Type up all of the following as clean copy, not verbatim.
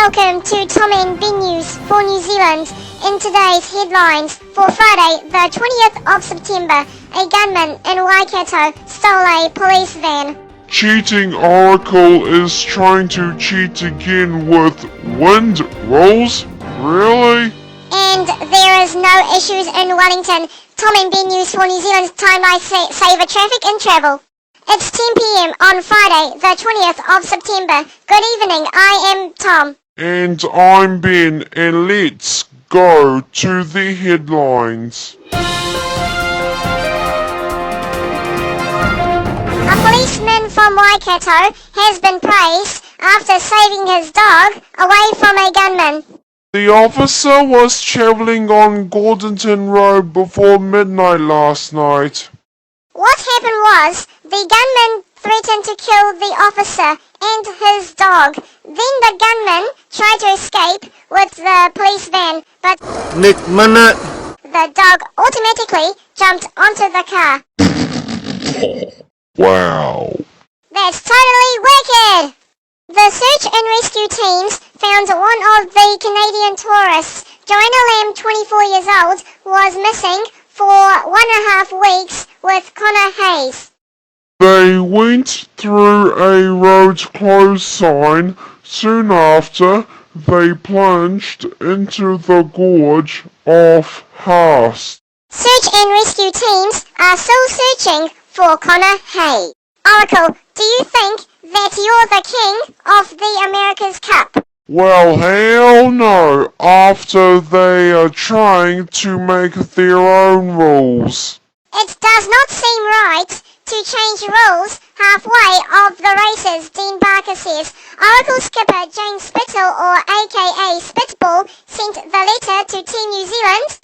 Welcome to Tom and Ben News for New Zealand. In today's headlines, for Friday, the 20th of September, a gunman in Waikato stole a police van. Cheating Oracle is trying to cheat again with wind rolls? Really? And there is no issues in Wellington. Tom and Ben News for New Zealand's timeline saver traffic and travel. It's 10 p.m. on Friday, the 20th of September. Good evening, I am Tom. And I'm Ben, and let's go to the headlines. A policeman from Waikato has been praised after saving his dog away from a gunman. The officer was travelling on Gordonton Road before midnight last night. What happened was, the gunman threatened to kill the officer and his dog. Then the gunman tried to escape with the police van, but the dog automatically jumped onto the car. Wow. That's totally wicked! The search and rescue teams found one of the Canadian tourists. Joanna Lamb, 24 years old, was missing for 1.5 weeks with Connor Hayes. They went through a road closed sign. Soon after, they plunged into the gorge of Haast. Search and rescue teams are still searching for Connor Hayes. Oracle, do you think that you're the king of the America's Cup? Well, hell no, after they are trying to make their own rules. It does not seem right to change rules halfway of the races, Dean Barker says. Oracle skipper Jane Spittle, or aka Spitball, sent the letter to Team New Zealand.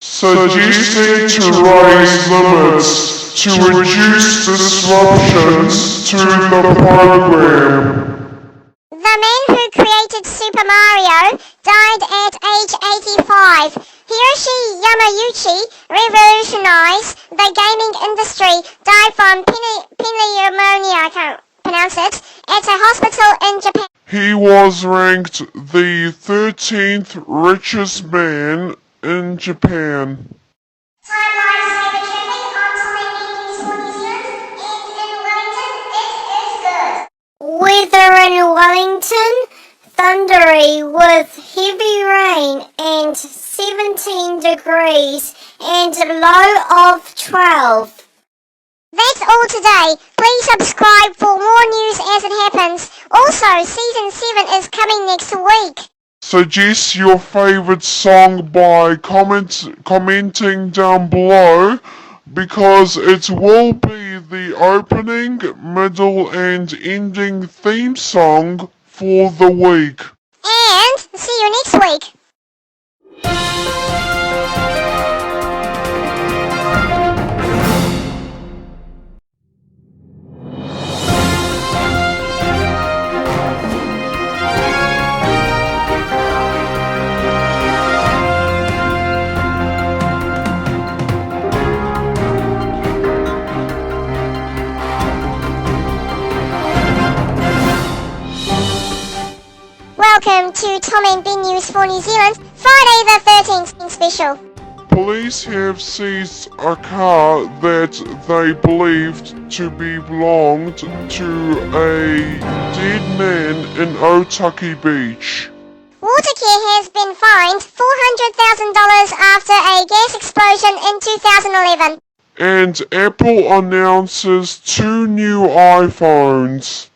Suggesting to raise limits to reduce disruptions to the program. The man who created Super Mario died at age 85. Hiroshi Yamauchi revolutionized the gaming industry, died from pneumonia, I can't pronounce it, at a hospital in Japan. He was ranked the 13th richest man in Japan. Weather in Wellington, thundery with heavy rain and 17 degrees and low of 12. That's all today. Please subscribe for more news as it happens. Also, Season 7 is coming next week. Suggest your favorite song by commenting down below, because it will be the opening, middle and ending theme song for the week. And see you next week. Welcome to Tom and Ben News for New Zealand, Friday the 13th special. Police have seized a car that they believed to belonged to a dead man in Otaki Beach. Watercare has been fined $400,000 after a gas explosion in 2011. And Apple announces 2 new iPhones.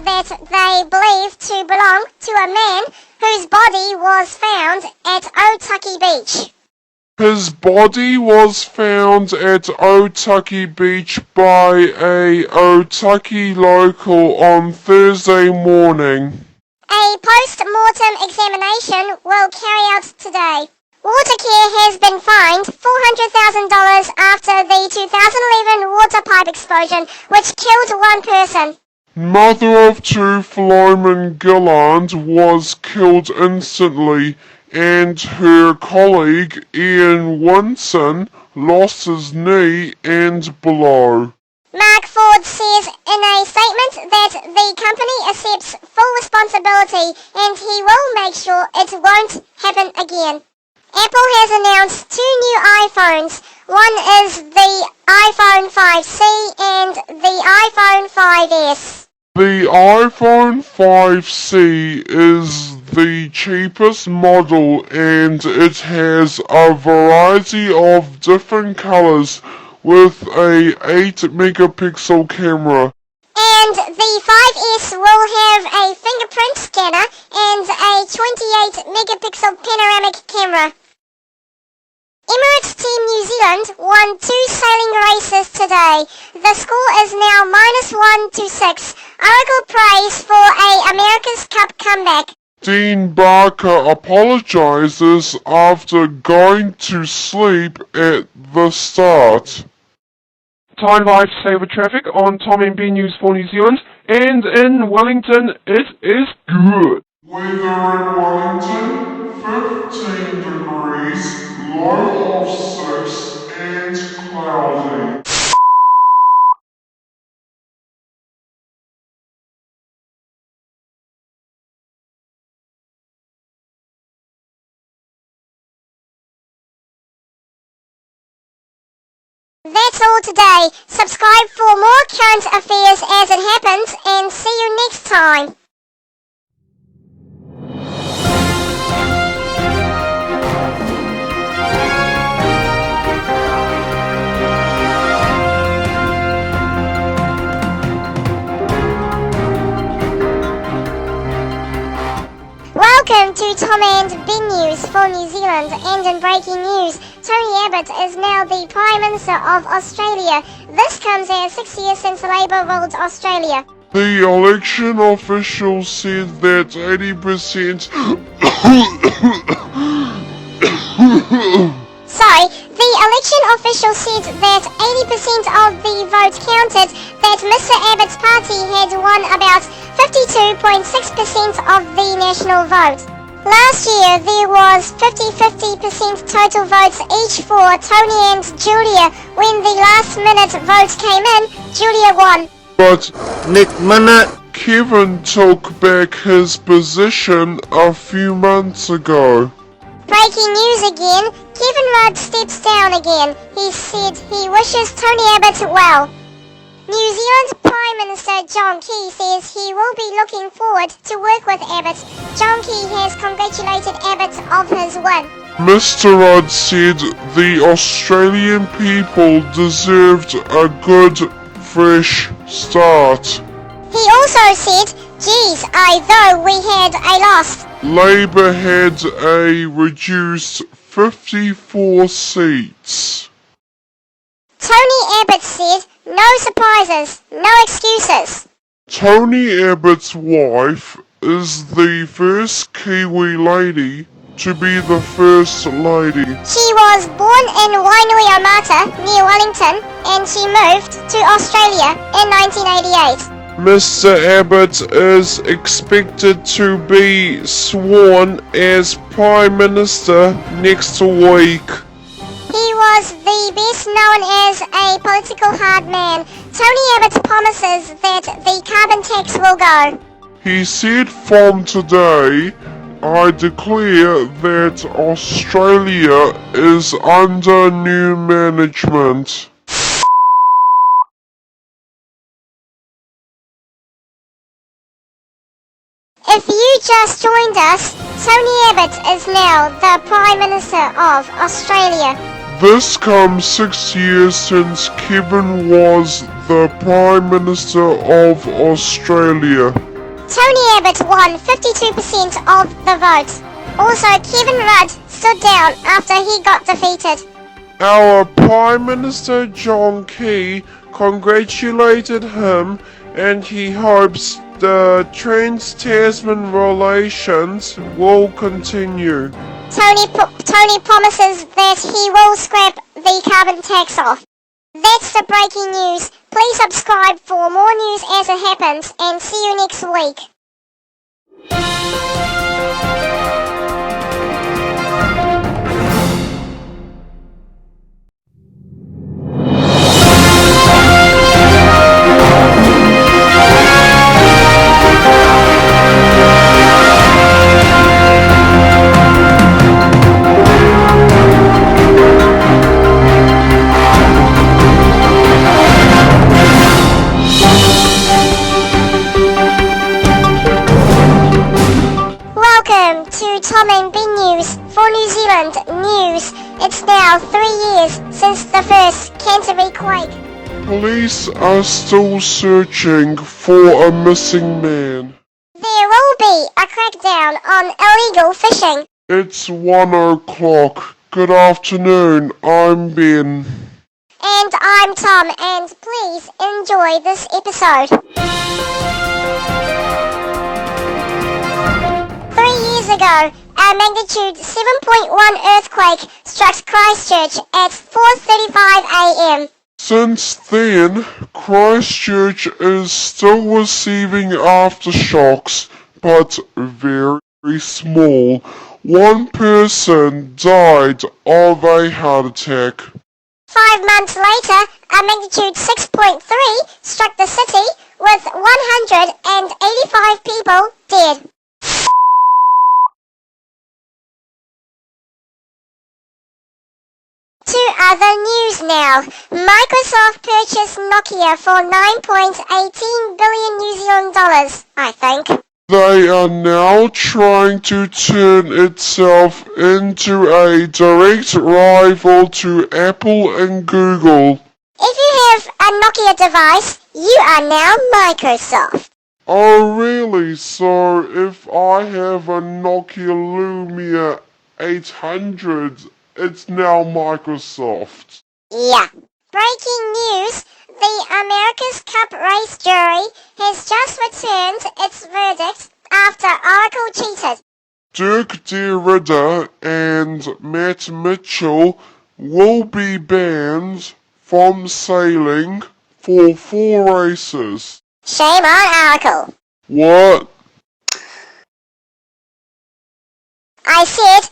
That they believe to belong to a man whose body was found at Otaki Beach. His body was found at Otaki Beach by a Otaki local on Thursday morning. A post-mortem examination will carry out today. Watercare has been fined $400,000 after the 2011 water pipe explosion, which killed one person. Mother of 2 Philomen Gilland was killed instantly and her colleague Ian Winton lost his knee and below. Mark Ford says in a statement that the company accepts full responsibility and he will make sure it won't happen again. Apple has announced 2 new iPhones. One is the iPhone 5C and the iPhone 5S. The iPhone 5C is the cheapest model and it has a variety of different colors with a 8-megapixel camera. And the 5S will have a fingerprint scanner and a 28-megapixel panoramic camera. Emirates Team New Zealand won 2 sailing races today. The score is now -1 to 6. Oracle praise for a America's Cup comeback. Dean Barker apologizes after going to sleep at the start. Time lifesaver traffic on Tom and Ben News for New Zealand, and in Wellington it is good. Weather in Wellington, 15 degrees, low of 6 and cloudy. That's all today. Subscribe for more current affairs as it happens and see you next time. Welcome to Tom and Ben News for New Zealand, and in breaking news, Tony Abbott is now the Prime Minister of Australia. This comes as 6 years since Labour ruled Australia. The election officials said that 80%... Sorry, the election official said that 80% of the vote counted, that Mr Abbott's party had won about 52.6% of the national vote. Last year there was 50-50% total votes each for Tony and Julia. When the last minute vote came in, Julia won. But next minute, Kevin took back his position a few months ago. Breaking news again, Kevin Rudd steps down again. He said he wishes Tony Abbott well. New Zealand Prime Minister John Key says he will be looking forward to work with Abbott. John Key has congratulated Abbott of his win. Mr. Rudd said the Australian people deserved a good, fresh start. He also said, geez, I thought we had a loss. Labour had a reduced 54 seats. Tony Abbott said, no surprises, no excuses. Tony Abbott's wife is the first Kiwi lady to be the First Lady. She was born in Wainuiomata, near Wellington, and she moved to Australia in 1988. Mr. Abbott is expected to be sworn as Prime Minister next week. He was the best known as a political hard man. Tony Abbott promises that the carbon tax will go. He said, from today, I declare that Australia is under new management. If you just joined us, Tony Abbott is now the Prime Minister of Australia. This comes 6 years since Kevin was the Prime Minister of Australia. Tony Abbott won 52% of the vote. Also, Kevin Rudd stood down after he got defeated. Our Prime Minister John Key congratulated him and he hopes the Trans-Tasman relations will continue. Tony promises that he will scrap the carbon tax off. That's the breaking news. Please subscribe for more news as it happens and see you next week. for New Zealand news. It's now 3 years since the first Canterbury quake. Police are still searching for a missing man. There will be a crackdown on illegal fishing. It's 1 o'clock. Good afternoon, I'm Ben. And I'm Tom, and please enjoy this episode. 3 years ago, a magnitude 7.1 earthquake struck Christchurch at 4:35 a.m. Since then, Christchurch is still receiving aftershocks, but very small. One person died of a heart attack. 5 months later, a magnitude 6.3 struck the city with 185 people dead. To other news now. Microsoft purchased Nokia for $9.18 billion New Zealand dollars, I think. They are now trying to turn itself into a direct rival to Apple and Google. If you have a Nokia device, you are now Microsoft. Oh really? So if I have a Nokia Lumia 800, it's now Microsoft. Yeah. Breaking news. The America's Cup race jury has just returned its verdict after Oracle cheated. Dirk Derrida and Matt Mitchell will be banned from sailing for 4 races. Shame on Oracle. What? I said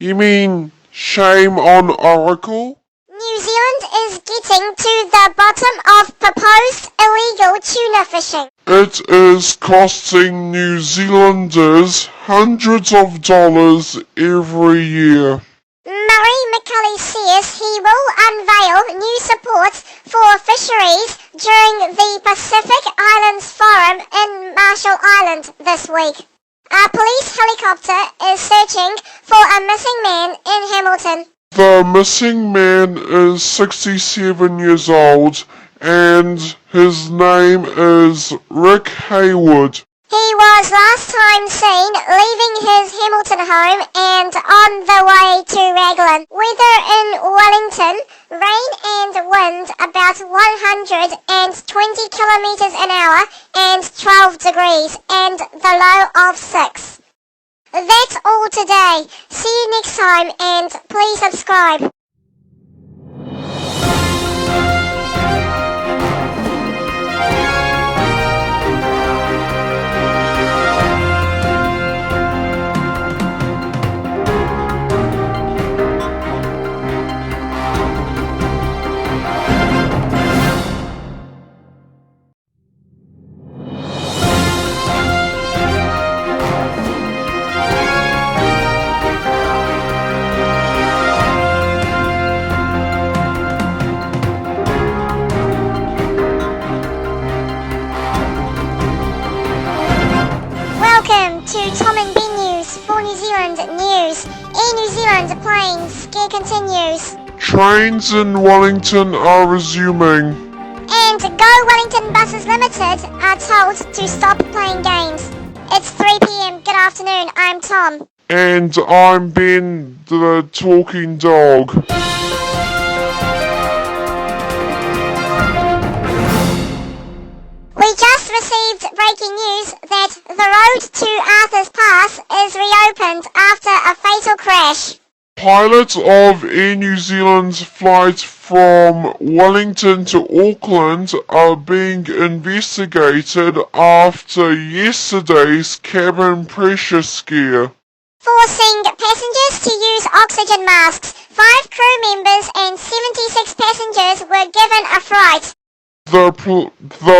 You mean shame on Oracle? New Zealand is getting to the bottom of proposed illegal tuna fishing. It is costing New Zealanders hundreds of dollars every year. Murray McCully says he will unveil new support for fisheries during the Pacific Islands Forum in Marshall Island this week. A police helicopter is searching for a missing man in Hamilton. The missing man is 67 years old and his name is Rick Hayward. He was last time seen leaving his Hamilton home and on the way to Raglan. Weather in Wellington, rain and wind about 120 kilometres an hour and 12 degrees and the low of 6. That's all today. See you next time and please subscribe. Welcome to Tom and Ben News for New Zealand News. Air New Zealand plane scare continues. Trains in Wellington are resuming. And Go Wellington Buses Limited are told to stop playing games. It's 3 p.m. Good afternoon. I'm Tom. And I'm Ben, the talking dog. We just received breaking news that the road to Arthur's Pass is reopened after a fatal crash. Pilots of Air New Zealand's flight from Wellington to Auckland are being investigated after yesterday's cabin pressure scare. Forcing passengers to use oxygen masks. 5 crew members and 76 passengers were given a fright. The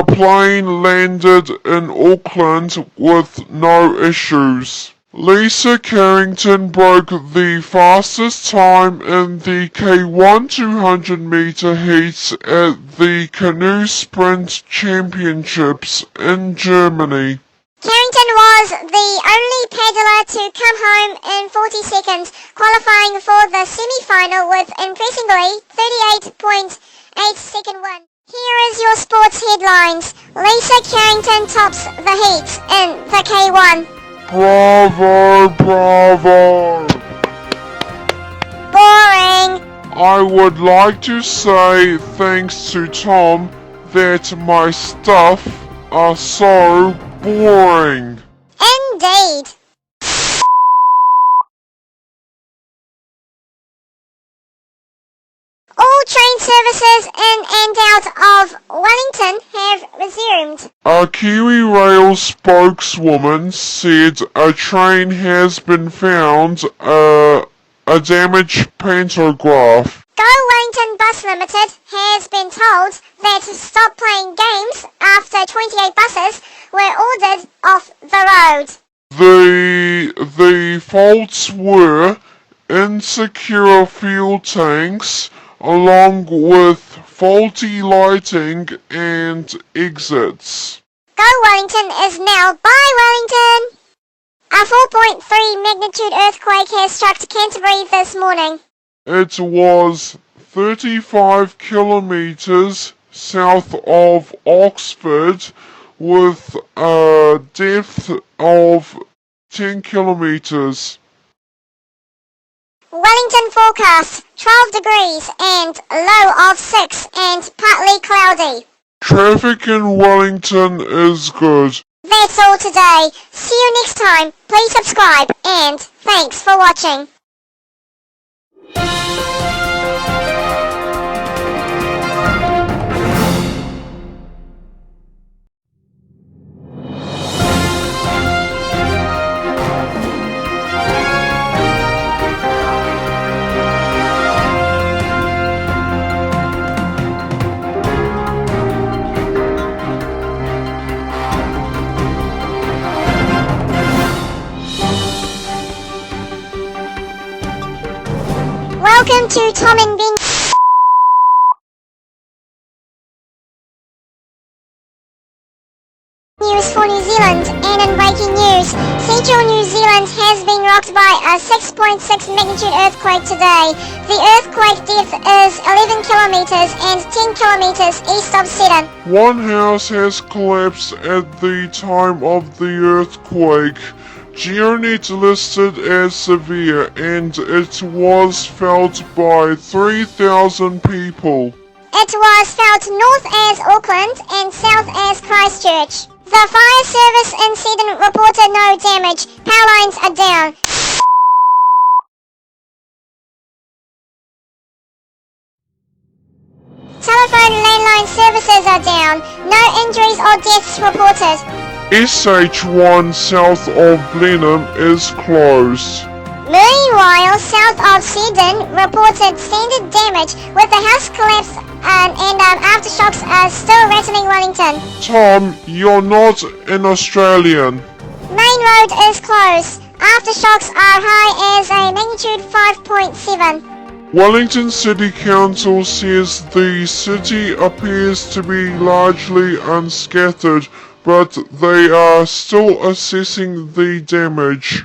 plane landed in Auckland with no issues. Lisa Carrington broke the fastest time in the K1 200 meter heats at the Canoe Sprint Championships in Germany. Carrington was the only paddler to come home in 40 seconds, qualifying for the semi-final with impressively 38.8-second win. Here is your sports headlines. Lisa Carrington tops the heat in the K1. Bravo, bravo! Boring. I would like to say thanks to Tom that my stuff are so boring. Indeed. All train services in and out of Wellington have resumed. A Kiwi Rail spokeswoman said a train has been found, a damaged pantograph. Go Wellington Bus Limited has been told that to stop playing games after 28 buses were ordered off the road. The faults were insecure fuel tanks, along with faulty lighting and exits. Go Wellington is now Bye Wellington! A 4.3 magnitude earthquake has struck Canterbury this morning. It was 35 kilometers south of Oxford with a depth of 10 kilometers. Wellington forecast 12 degrees and low of 6 and partly cloudy. Traffic in Wellington is good. That's all today. See you next time. Please subscribe and thanks for watching. Welcome to Tom and Ben News for New Zealand, and in breaking news, Central New Zealand has been rocked by a 6.6 magnitude earthquake today. The earthquake depth is 11 kilometers and 10 kilometers east of Seddon. One house has collapsed at the time of the earthquake. GeoNet listed as severe, and it was felt by 3,000 people. It was felt north as Auckland and south as Christchurch. The fire service in Seddon reported no damage. Power lines are down. Telephone landline services are down. No injuries or deaths reported. SH1 south of Blenheim is closed. Meanwhile, south of Seddon reported standard damage with the house collapse and aftershocks are still rattling Wellington. Tom, you're not an Australian. Main road is closed. Aftershocks are high as a magnitude 5.7. Wellington City Council says the city appears to be largely unscattered, but they are still assessing the damage.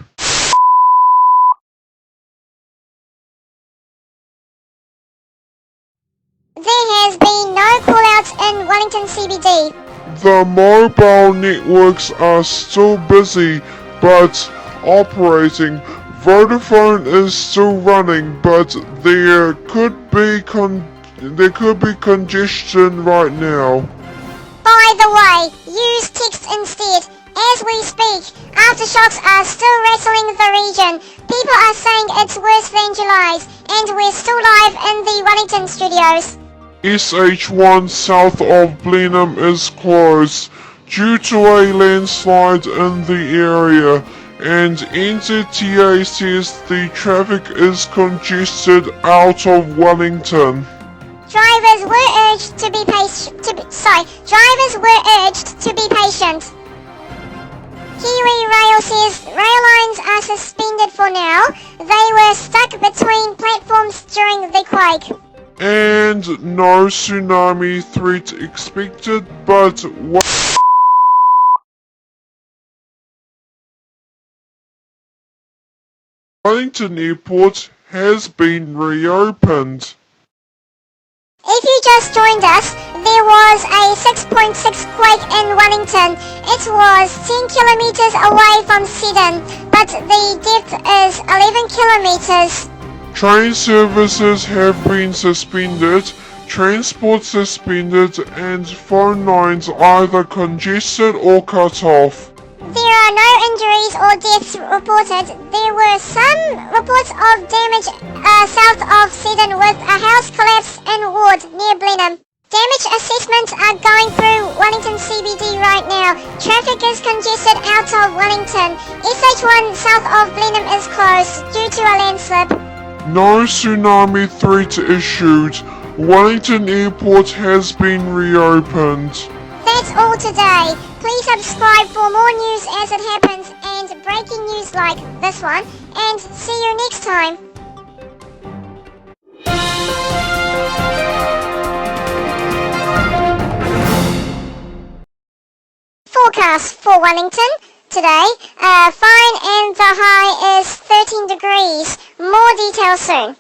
There has been no call-outs in Wellington CBD. The mobile networks are still busy, but operating. Vodafone is still running, but there could be congestion right now. By the way, use text instead. As we speak, aftershocks are still rattling the region. People are saying it's worse than July's, and we're still live in the Wellington studios. SH1 south of Blenheim is closed due to a landslide in the area, and NZTA says the traffic is congested out of Wellington. Drivers were urged to be patient. Kiwi Rail says rail lines are suspended for now. They were stuck between platforms during the quake. And no tsunami threat expected, but Wellington Airport has been reopened. If you just joined us, there was a 6.6 quake in Wellington. It was 10 kilometers away from Sydney, but the depth is 11 kilometers. Train services have been suspended, transport suspended, and phone lines either congested or cut off. There are no injuries or deaths reported. There were some reports of damage south of Sydney with a house collapse in Ward near Blenheim. Damage assessments are going through Wellington CBD right now. Traffic is congested out of Wellington. SH1 south of Blenheim is closed due to a landslip. No tsunami threat issued. Wellington Airport has been reopened. That's all today. Please subscribe for more news as it happens and breaking news like this one. And see you next time. Forecast for Wellington today. Fine and the high is 13 degrees. More details soon.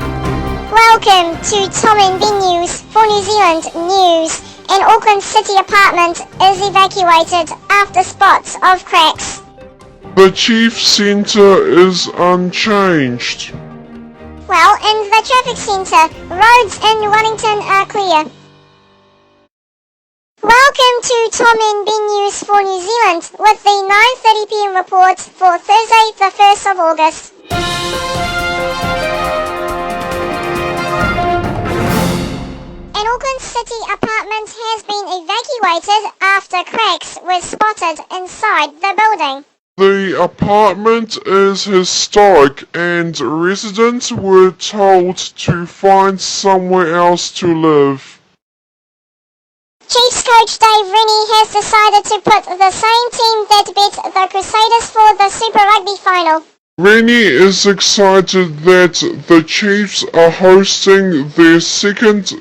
Welcome to Tom and Ben News for New Zealand News. An Auckland City apartment is evacuated after spots of cracks. The chief centre is unchanged. Well, in the traffic centre, roads in Wellington are clear. Welcome to Tom and Ben News for New Zealand with the 9:30 p.m. report for Thursday the 1st of August. An Auckland City apartment has been evacuated after cracks were spotted inside the building. The apartment is historic and residents were told to find somewhere else to live. Chiefs coach Dave Rennie has decided to put the same team that beat the Crusaders for the Super Rugby final. Rennie is excited that the Chiefs are hosting their second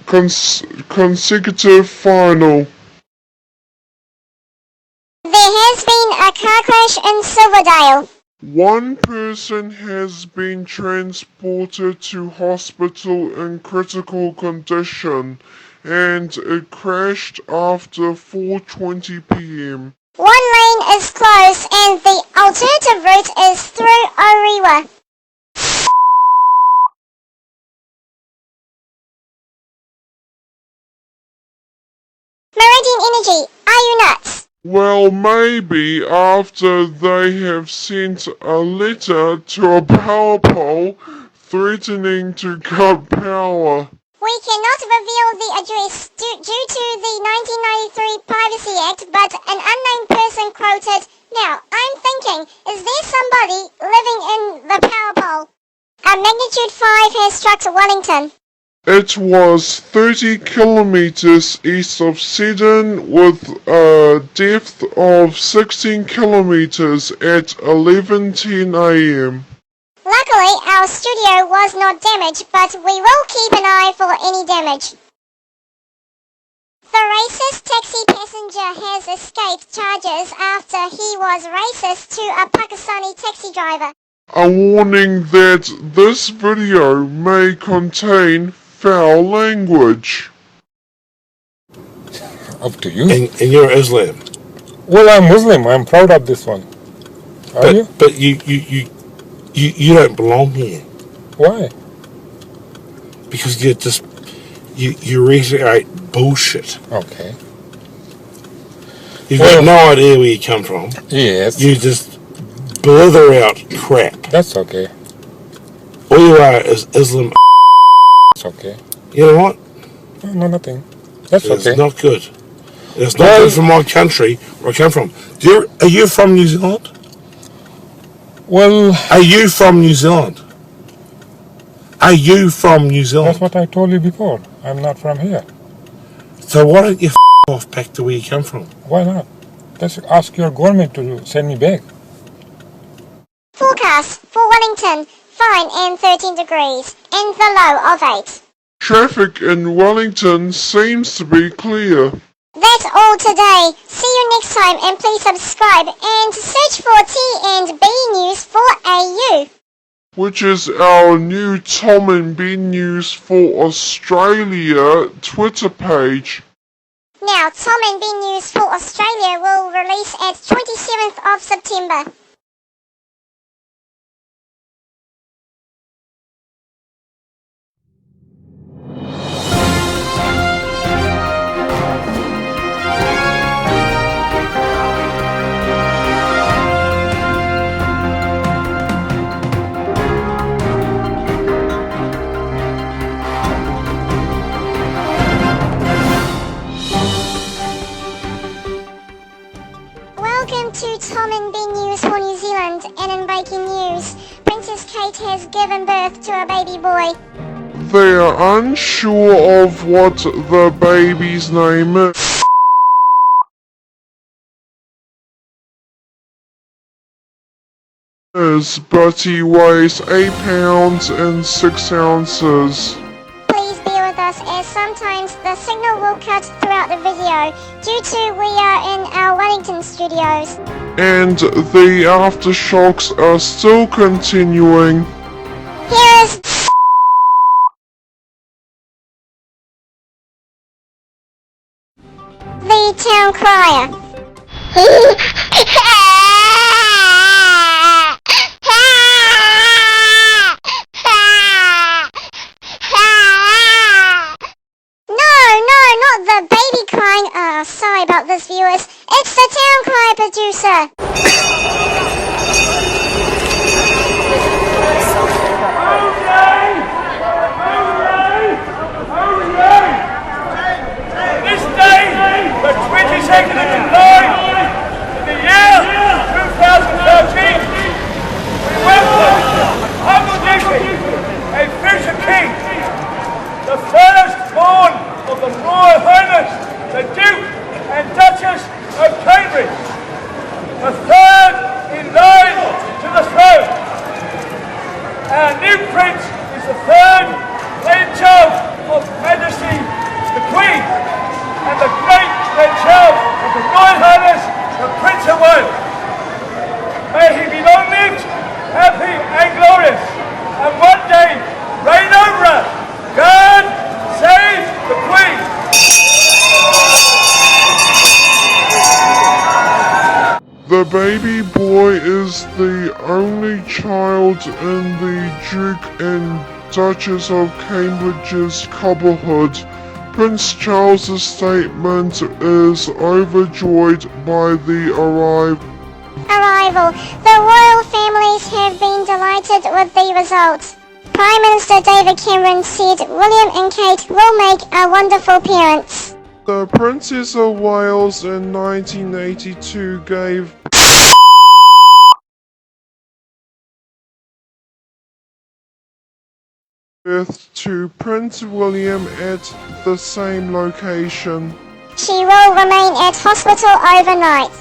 consecutive final. There has been a car crash in Silverdale. One person has been transported to hospital in critical condition and it crashed after 4:20 p.m. One lane is closed and the alternative route is through Orewa. Meridian Energy, are you nuts? Well, maybe after they have sent a letter to a power pole threatening to cut power. We cannot reveal the address due to the 1993 Privacy Act, but an unnamed person quoted, "Now, I'm thinking, is there somebody living in the power pole?" A magnitude 5 has struck Wellington. It was 30 kilometers east of Sydney with a depth of 16 kilometers at 11:10 a.m. Luckily, our studio was not damaged, but we will keep an eye for any damage. The racist taxi passenger has escaped charges after he was racist to a Pakistani taxi driver. A warning that this video may contain foul language. Up to you. And you're Islam. Well, I'm Muslim. I'm proud of this one. Are you? But you don't belong here Why? because you reiterate bullshit. Okay. You've Well- got no idea where you come from. Yes. You just blither out crap. That's okay. All you are is Islam. That's okay. You know what? No, nothing. That's It's okay. not good. It's not Well- good for my country where I come from. Are you from New Zealand? Well, Are you from New Zealand? Are you from New that's Zealand? what I told you before. I'm not from here. So why don't you off back to where you come from? Why not? Just ask your government to send me back. forecast for Wellington, fine and 13 degrees, and the low of 8. Traffic in Wellington seems to be clear. That's all today. See you next time and please subscribe and search for T&B News for AU. Which is our new Tom and Ben News for Australia Twitter page. Now, Tom and Ben News for Australia will release at 27th of September. Welcome to Tom and Ben News for New Zealand, and in breaking news, Princess Kate has given birth to a baby boy. They are unsure of what the baby's name is, but he weighs 8 pounds and 6 ounces. Please bear with us as sometimes the signal will cut throughout the video due to we are in our Wellington studios. And the aftershocks are still continuing. Here is the town crier. No, not the baby crying. Sorry about this, viewers. It's the town crier producer. This day, the 22nd of July, in the year 2013, we welcome humble duty, a future king, the firstborn of the Royal Highness, the Duke and Duchess of Cambridge, the third in line to the throne. Our new prince is the third grandchild of Majesty the Queen and the great grandchild of the Royal Highness the Prince of Wales. May he be long-lived, happy and glorious, and one day reign over us. God save the Queen! The baby boy is the only child in the Duke and Duchess of Cambridge's couplehood. Prince Charles's statement is overjoyed by the arrival. The royal families have been delighted with the result. Prime Minister David Cameron said William and Kate will make a wonderful parents. The Princess of Wales in 1982 gave birth to Prince William at the same location. She will remain at hospital overnight.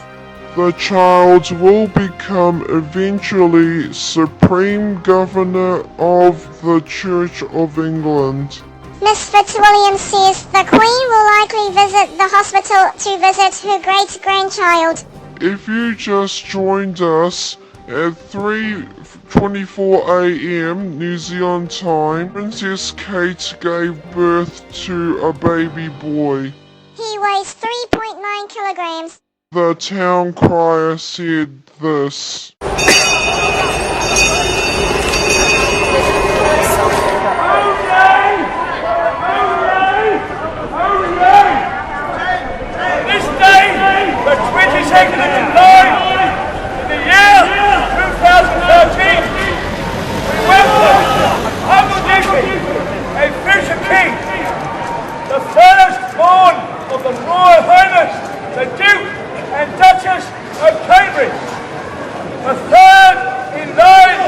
The child will become eventually Supreme Governor of the Church of England. Miss Fitzwilliam says the Queen will likely visit the hospital to visit her great-grandchild. If you just joined us at 3:24 a.m. New Zealand time, Princess Kate gave birth to a baby boy. He weighs 3.9 kilograms. The town crier said this. This day, the 22nd of July, in the year 2013, we welcome humble duty, a future king, the firstborn of the Royal Highness, the Duke and Duchess of Cambridge, the third in line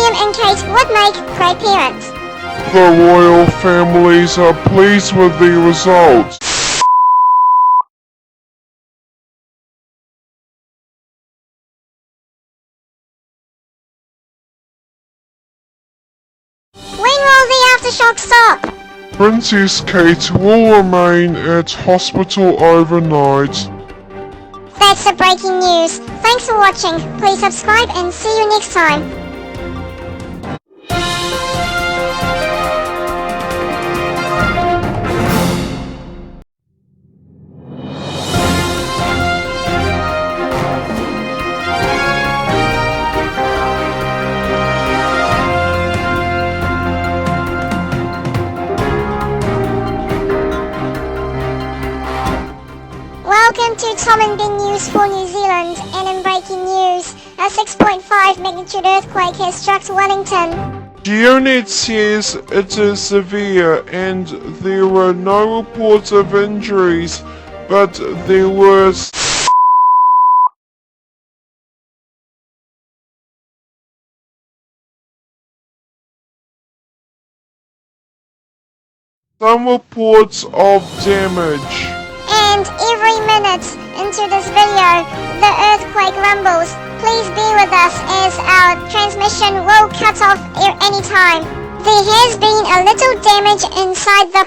William and Kate would make great parents. The royal families are pleased with the results. When will the aftershock stop? Princess Kate will remain at hospital overnight. That's the breaking news. Thanks for watching. Please subscribe and see you next time. Welcome to Tom and Ben News for New Zealand, and in breaking news, a 6.5 magnitude earthquake has struck Wellington. GeoNet says it is severe and there were no reports of injuries, but there were some reports of damage. And every minute into this video, the earthquake rumbles. Please bear with us as our transmission will cut off any time. There has been a little damage inside the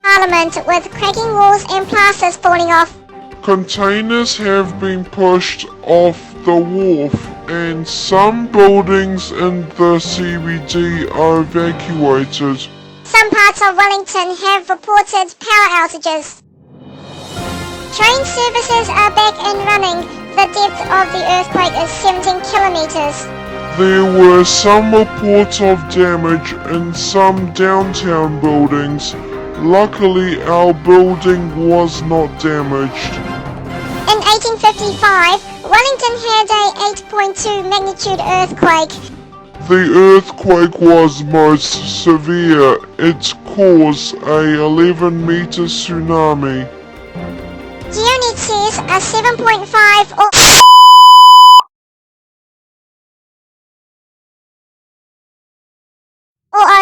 Parliament, with cracking walls and plasters falling off. Containers have been pushed off the wharf and some buildings in the CBD are evacuated. Some parts of Wellington have reported power outages. Train services are back and running. The depth of the earthquake is 17 kilometers. There were some reports of damage in some downtown buildings. Luckily, our building was not damaged. In 1855, Wellington had a 8.2 magnitude earthquake. The earthquake was most severe. It caused a 11-meter tsunami. GeoNet says a 7.5 or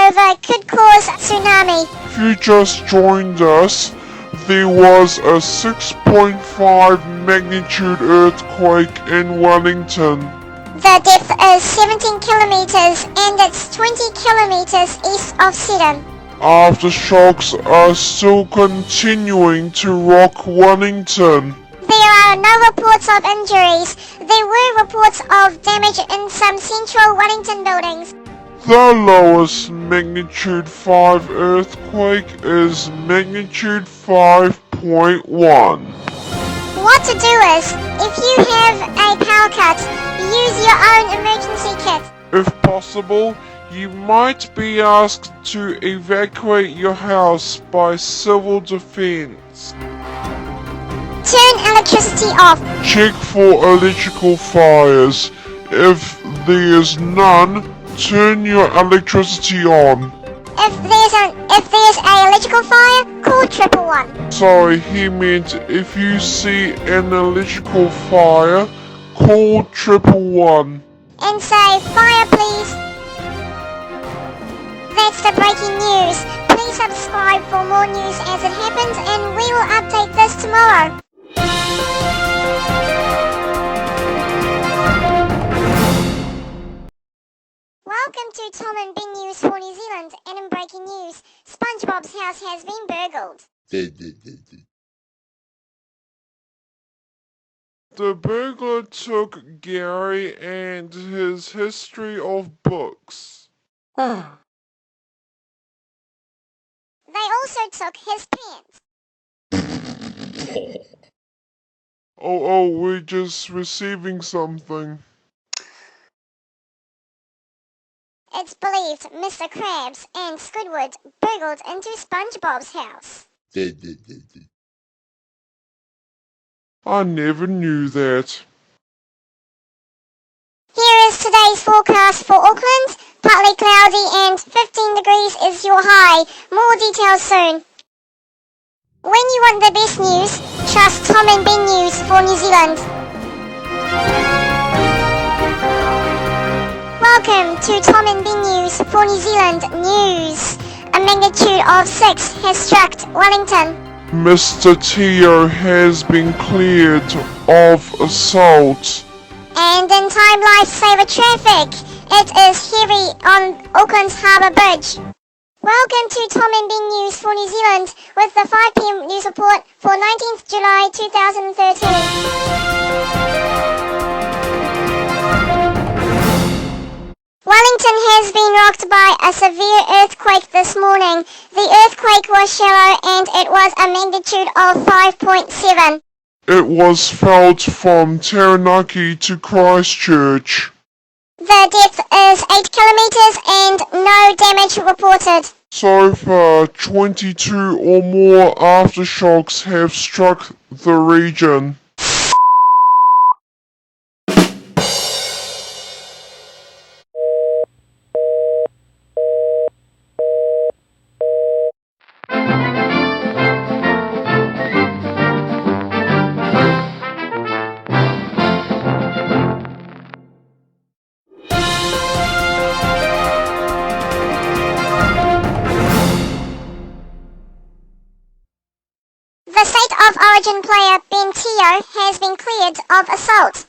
over could cause tsunami. If you just joined us, there was a 6.5 magnitude earthquake in Wellington. The depth is 17 kilometers and it's 20 kilometers east of Syden. Aftershocks are still continuing to rock Wellington. There are no reports of injuries. There were reports of damage in some central Wellington buildings. The lowest magnitude 5 earthquake is magnitude 5.1. What to do is, if you have a power cut, use your own emergency kit. If possible, you might be asked to evacuate your house by civil defense. Turn electricity off. Check for electrical fires. If there is none, turn your electricity on. If there's a electrical fire, call 111. Sorry, he meant if you see an electrical fire, call 111. And say, fire please. That's the breaking news. Please subscribe for more news as it happens, and we will update this tomorrow. Welcome to Tom and Ben News for New Zealand, and in breaking news, SpongeBob's house has been burgled. The burglar took Gary and his history of books. They also took his pants. Oh, we're just receiving something. It's believed Mr. Krabs and Squidward burgled into SpongeBob's house. I never knew that. Here is today's forecast for Auckland. Partly cloudy and 15 degrees is your high. More details soon. When you want the best news, trust Tom and Ben News for New Zealand. Welcome to Tom and Ben News for New Zealand News. A magnitude of 6 has struck Wellington. Mr. Teo has been cleared of assault. And in Time Lifesaver traffic, it is heavy on Auckland's Harbour Bridge. Welcome to Tom and Ben News for New Zealand with the 5 p.m. news report for 19th July 2013. Wellington has been rocked by a severe earthquake this morning. The earthquake was shallow and it was a magnitude of 5.7. It was felt from Taranaki to Christchurch. The depth is 8 kilometres and no damage reported. So far, 22 or more aftershocks have struck the region. The State of Origin player Ben Teo has been cleared of assault.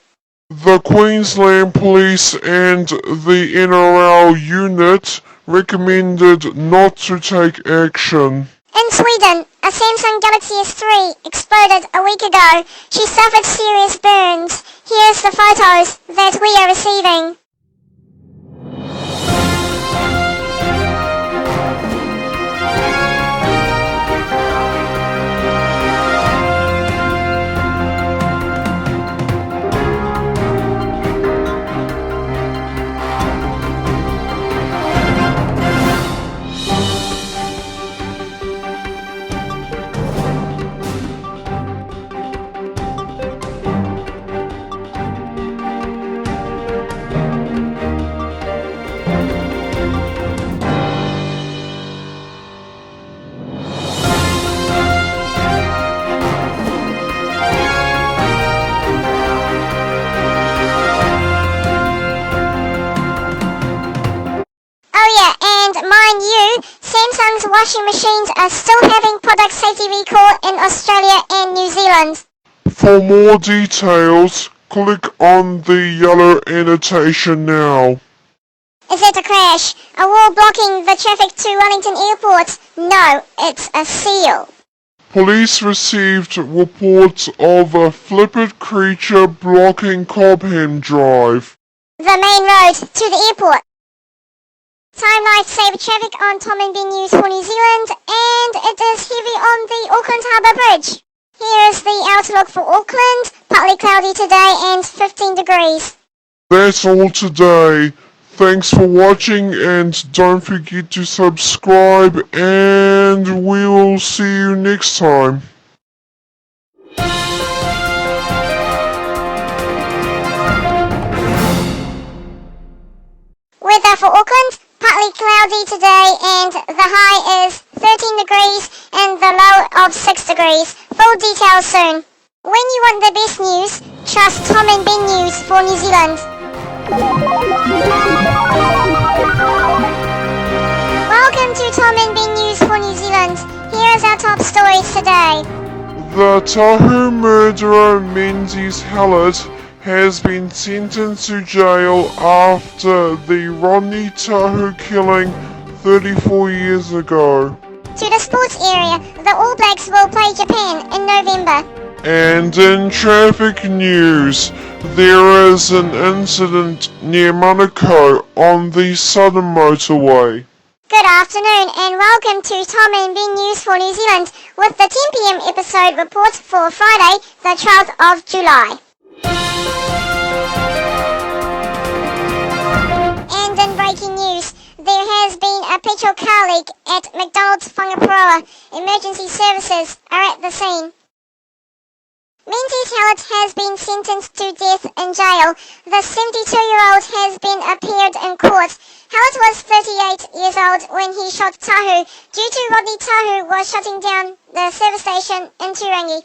The Queensland Police and the NRL unit recommended not to take action. In Sweden, a Samsung Galaxy S3 exploded a week ago. She suffered serious burns. Here's the photos that we are receiving. Mind you, Samsung's washing machines are still having product safety recall in Australia and New Zealand. For more details, click on the yellow annotation now. Is it a crash? A wall blocking the traffic to Wellington Airport? No, it's a seal. Police received reports of a flippant creature blocking Cobham Drive. The main road to the airport. Time Lifesaver traffic on Tom and Ben News for New Zealand, and it is heavy on the Auckland Harbour Bridge. Here is the outlook for Auckland, partly cloudy today and 15 degrees. That's all today. Thanks for watching and don't forget to subscribe and we will see you next time. Weather for Auckland, partly cloudy today and the high is 13 degrees and the low of 6 degrees. Full details soon. When you want the best news, trust Tom and Ben News for New Zealand. Welcome to Tom and Ben News for New Zealand. Here is our top stories today. The Tahu murderer Menzies Hallett has been sentenced to jail after the Rodney Tahu killing 34 years ago. To the sports area, the All Blacks will play Japan in November. And in traffic news, there is an incident near Manukau on the Southern Motorway. Good afternoon and welcome to Tom and Ben News for New Zealand with the 10 p.m. episode report for Friday, the 12th of July. And in breaking news, there has been a petrol car leak at McDonald's Whangaparoa. Emergency services are at the scene. Menzies Hallett has been sentenced to death in jail. The 72-year-old has been appeared in court. Hallett was 38 years old when he shot Tahu. Due to Rodney Tahu was shutting down the service station in Turangi.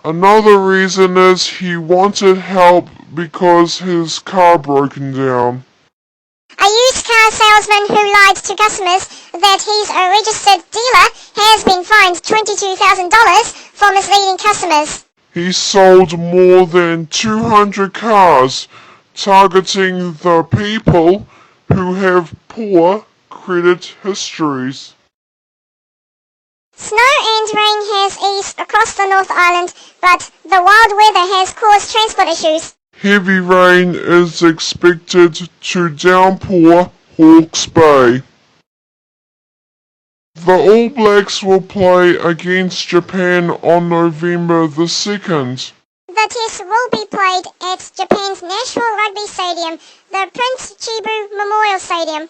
Another reason is he wanted help because his car broken down. A used car salesman who lied to customers that he's a registered dealer has been fined $22,000 for misleading customers. He sold more than 200 cars, targeting the people who have poor credit histories. Snow and rain has eased across the North Island, but the wild weather has caused transport issues. Heavy rain is expected to downpour Hawke's Bay. The All Blacks will play against Japan on November the 2nd. The test will be played at Japan's National Rugby Stadium, the Prince Chibu Memorial Stadium.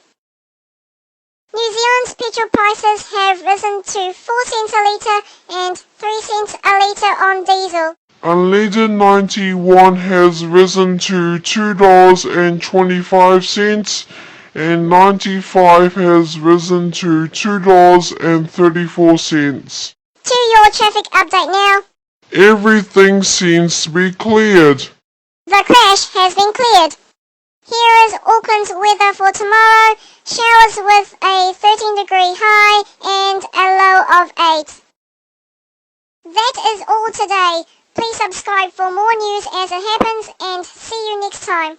New Zealand's petrol prices have risen to 4 cents a litre and 3 cents a litre on diesel. Unleaded 91 has risen to $2.25 and 95 has risen to $2.34. To your traffic update now. Everything seems to be cleared. The crash has been cleared. Here is Auckland's weather for tomorrow. Showers with a 13-degree high and a low of 8. That is all today. Please subscribe for more news as it happens and see you next time.